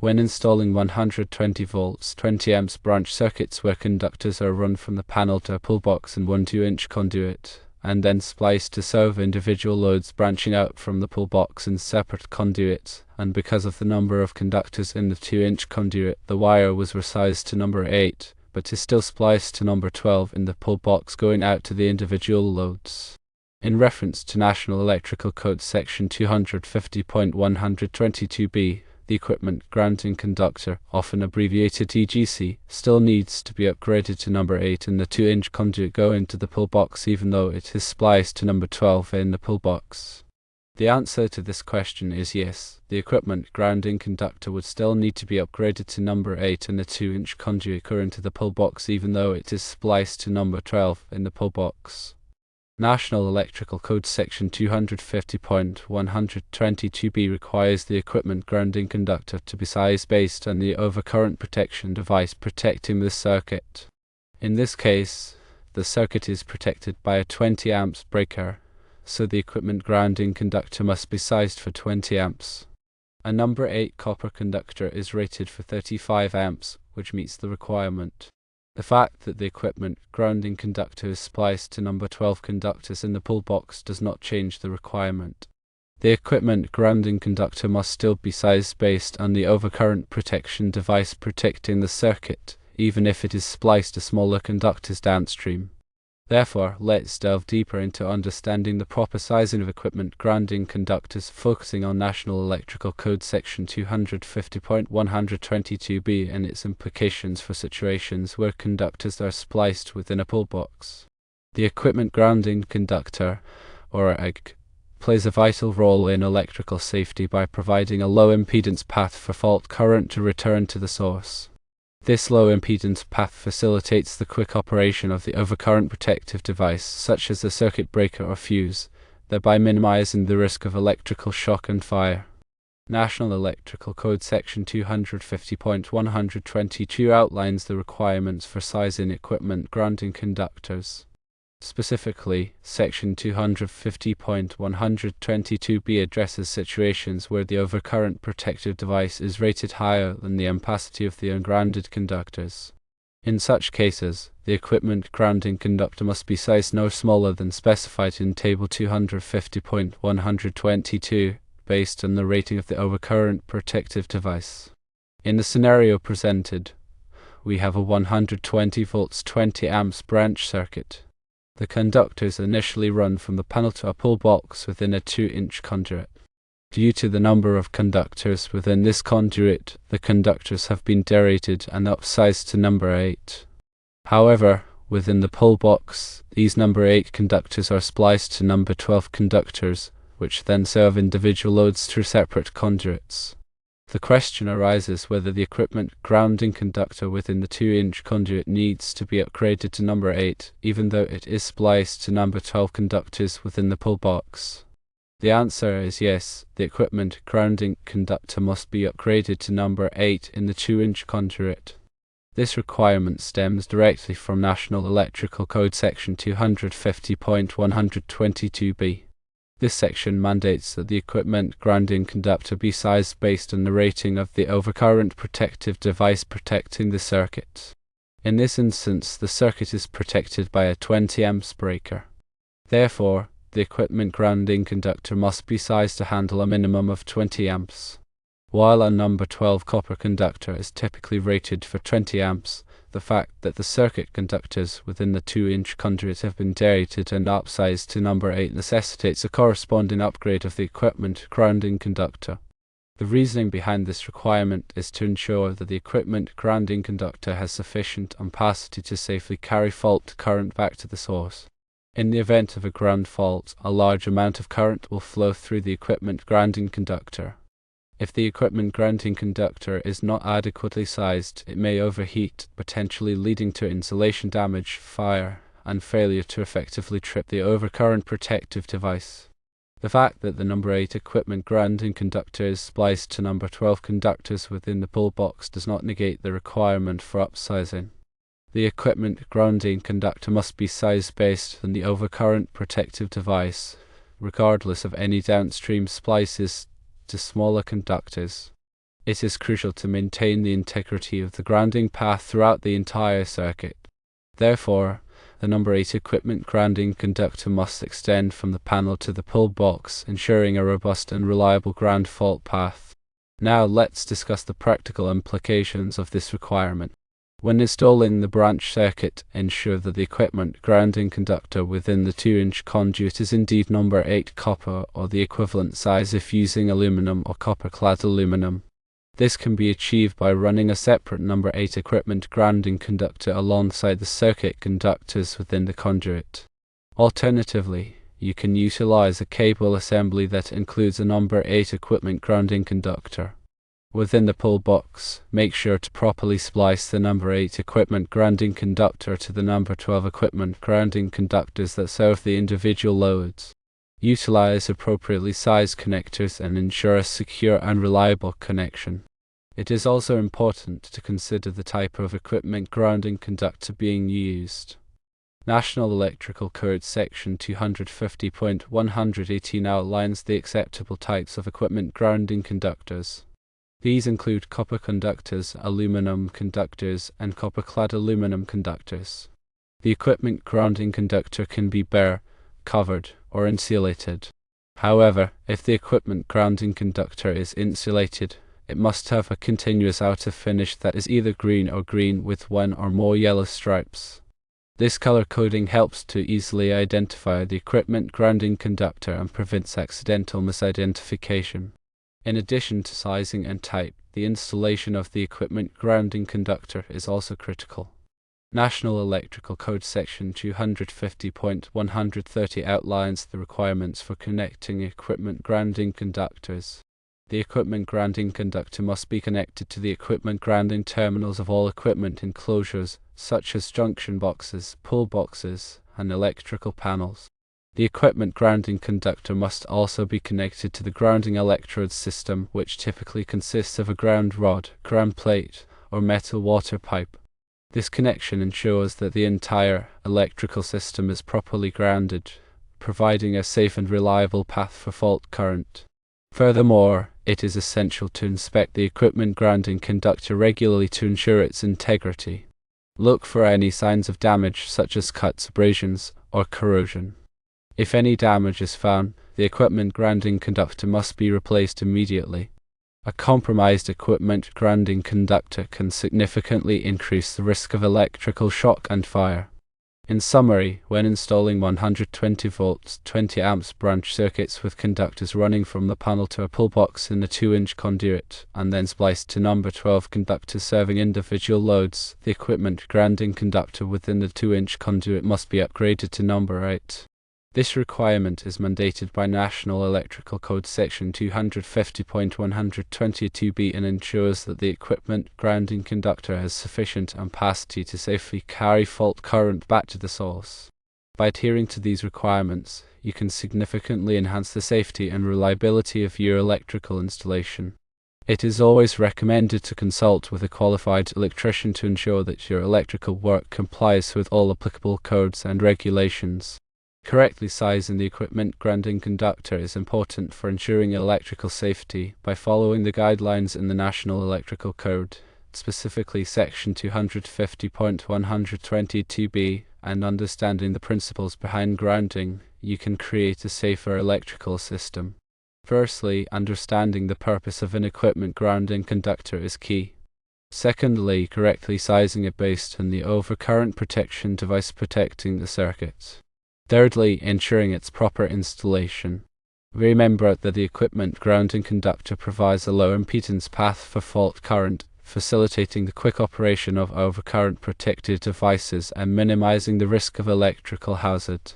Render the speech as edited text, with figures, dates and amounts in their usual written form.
When installing 120 volts 20 amps branch circuits where conductors are run from the panel to a pull box and one 2-inch conduit, and then spliced to serve individual loads branching out from the pull box in separate conduits, and because of the number of conductors in the 2-inch conduit, the wire was resized to number 8, but is still spliced to number 12 in the pull box going out to the individual loads. In reference to National Electrical Code Section 250.122b, the equipment grounding conductor, often abbreviated EGC, still needs to be upgraded to number 8 in the 2-inch conduit going to the pull box even though it is spliced to number 12 in the pull box. The answer to this question is yes, the equipment grounding conductor would still need to be upgraded to number 8 in the 2-inch conduit going to the pull box even though it is spliced to number 12 in the pull box. National Electrical Code Section 250.122b requires the equipment grounding conductor to be size based on the overcurrent protection device protecting the circuit. In this case, the circuit is protected by a 20 amps breaker, so the equipment grounding conductor must be sized for 20 amps. A number 8 copper conductor is rated for 35 amps, which meets the requirement. The fact that the equipment grounding conductor is spliced to number 12 conductors in the pull box does not change the requirement. The equipment grounding conductor must still be sized based on the overcurrent protection device protecting the circuit, even if it is spliced to smaller conductors downstream. Therefore, let's delve deeper into understanding the proper sizing of equipment grounding conductors, focusing on National Electrical Code Section 250.122b and its implications for situations where conductors are spliced within a pull box. The equipment grounding conductor, or EGC, plays a vital role in electrical safety by providing a low impedance path for fault current to return to the source. This low impedance path facilitates the quick operation of the overcurrent protective device, such as a circuit breaker or fuse, thereby minimizing the risk of electrical shock and fire. National Electrical Code Section 250.122 outlines the requirements for sizing equipment grounding conductors. Specifically, Section 250.122b addresses situations where the overcurrent protective device is rated higher than the ampacity of the ungrounded conductors. In such cases, the equipment grounding conductor must be sized no smaller than specified in Table 250.122, based on the rating of the overcurrent protective device. In the scenario presented, we have a 120 volts 20 amps branch circuit. The conductors initially run from the panel to a pull box within a 2-inch conduit. Due to the number of conductors within this conduit, the conductors have been derated and upsized to number 8. However, within the pull box, these number 8 conductors are spliced to number 12 conductors, which then serve individual loads through separate conduits. The question arises whether the equipment grounding conductor within the 2-inch conduit needs to be upgraded to number 8, even though it is spliced to number 12 conductors within the pull box. The answer is yes, the equipment grounding conductor must be upgraded to number 8 in the 2-inch conduit. This requirement stems directly from National Electrical Code Section 250.122b. This section mandates that the equipment grounding conductor be sized based on the rating of the overcurrent protective device protecting the circuit. In this instance, the circuit is protected by a 20 amps breaker. Therefore, the equipment grounding conductor must be sized to handle a minimum of 20 amps. While a number 12 copper conductor is typically rated for 20 amps, the fact that the circuit conductors within the 2-inch conduit have been derated and upsized to number 8 necessitates a corresponding upgrade of the equipment grounding conductor. The reasoning behind this requirement is to ensure that the equipment grounding conductor has sufficient ampacity to safely carry fault current back to the source. In the event of a ground fault, a large amount of current will flow through the equipment grounding conductor. If the equipment grounding conductor is not adequately sized, it may overheat, potentially leading to insulation damage, fire, and failure to effectively trip the overcurrent protective device. The fact that the number 8 equipment grounding conductor is spliced to number 12 conductors within the pull box does not negate the requirement for upsizing. The equipment grounding conductor must be sized based on the overcurrent protective device, regardless of any downstream splices to smaller conductors. It is crucial to maintain the integrity of the grounding path throughout the entire circuit. Therefore, the number 8 equipment grounding conductor must extend from the panel to the pull box, ensuring a robust and reliable ground fault path. Now let's discuss the practical implications of this requirement. When installing the branch circuit, ensure that the equipment grounding conductor within the 2-inch conduit is indeed number 8 copper or the equivalent size if using aluminum or copper-clad aluminum. This can be achieved by running a separate number 8 equipment grounding conductor alongside the circuit conductors within the conduit. Alternatively, you can utilize a cable assembly that includes a number 8 equipment grounding conductor. Within the pull box, make sure to properly splice the number 8 equipment grounding conductor to the number 12 equipment grounding conductors that serve the individual loads. Utilize appropriately sized connectors and ensure a secure and reliable connection. It is also important to consider the type of equipment grounding conductor being used. National Electrical Code Section 250.118 outlines the acceptable types of equipment grounding conductors. These include copper conductors, aluminum conductors, and copper-clad aluminum conductors. The equipment grounding conductor can be bare, covered, or insulated. However, if the equipment grounding conductor is insulated, it must have a continuous outer finish that is either green or green with one or more yellow stripes. This color coding helps to easily identify the equipment grounding conductor and prevents accidental misidentification. In addition to sizing and type, the installation of the equipment grounding conductor is also critical. National Electrical Code Section 250.130 outlines the requirements for connecting equipment grounding conductors. The equipment grounding conductor must be connected to the equipment grounding terminals of all equipment enclosures, such as junction boxes, pull boxes, and electrical panels. The equipment grounding conductor must also be connected to the grounding electrode system, which typically consists of a ground rod, ground plate, or metal water pipe. This connection ensures that the entire electrical system is properly grounded, providing a safe and reliable path for fault current. Furthermore, it is essential to inspect the equipment grounding conductor regularly to ensure its integrity. Look for any signs of damage such as cuts, abrasions, or corrosion. If any damage is found, the equipment grounding conductor must be replaced immediately. A compromised equipment grounding conductor can significantly increase the risk of electrical shock and fire. In summary, when installing 120 volts 20 amps branch circuits with conductors running from the panel to a pull box in a 2-inch conduit, and then spliced to number 12 conductors serving individual loads, the equipment grounding conductor within the 2-inch conduit must be upgraded to number 8. This requirement is mandated by National Electrical Code Section 250.122b and ensures that the equipment grounding conductor has sufficient ampacity to safely carry fault current back to the source. By adhering to these requirements, you can significantly enhance the safety and reliability of your electrical installation. It is always recommended to consult with a qualified electrician to ensure that your electrical work complies with all applicable codes and regulations. Correctly sizing the equipment grounding conductor is important for ensuring electrical safety by following the guidelines in the National Electrical Code, specifically Section 250.122b, and understanding the principles behind grounding. You can create a safer electrical system. Firstly, understanding the purpose of an equipment grounding conductor is key. Secondly, correctly sizing it based on the overcurrent protection device protecting the circuit. Thirdly, ensuring its proper installation. Remember that the equipment grounding conductor provides a low impedance path for fault current, facilitating the quick operation of overcurrent protected devices and minimizing the risk of electrical hazard.